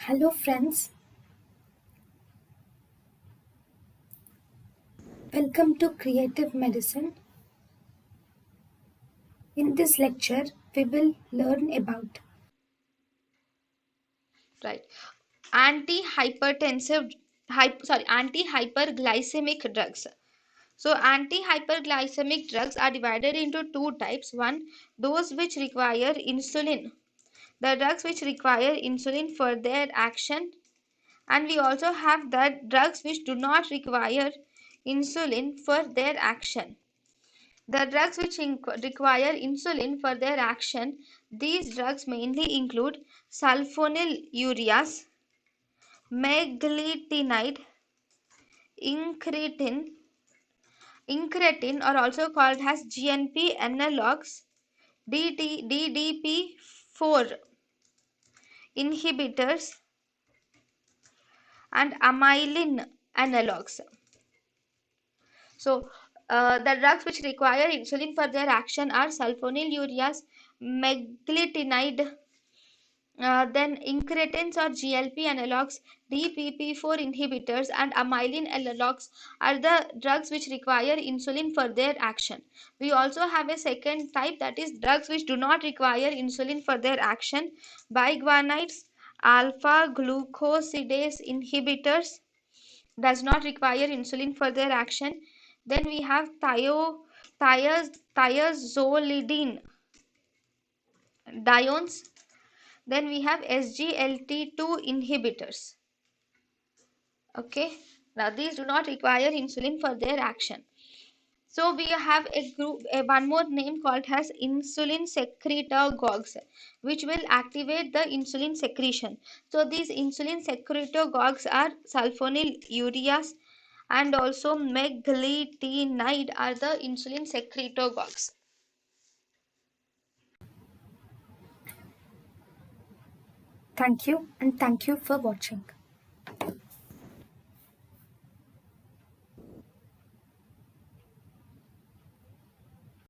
Hello, friends. Welcome to Creative Medicine. In this lecture, we will learn about Right. Anti-hypertensive, anti-hyperglycemic drugs. So anti-hyperglycemic drugs are divided into two types. One, those which require insulin. The drugs which require insulin for their action, and we also have the drugs which do not require insulin for their action. The drugs which require insulin for their action, these drugs mainly include sulfonylureas, meglitinide, incretin, are also called as GNP analogs, DDP4 inhibitors, and amylin analogs. So, the drugs which require insulin for their action are sulfonylureas, meglitinide, then incretins or GLP analogs, DPP4 inhibitors, and amylin analogs are the drugs which require insulin for their action. We also have a second type, that is drugs which do not require insulin for their action. Biguanides, alpha glucosidase inhibitors, does not require insulin for their action. Then we have thiazolidine diones. Then we have SGLT2 inhibitors. Okay, now these do not require insulin for their action. So we have one more name called as insulin secretagogues, which will activate the insulin secretion. So these insulin secretagogues are sulfonylureas and also meglitinide are the insulin secretagogues. thank you and thank you for watching.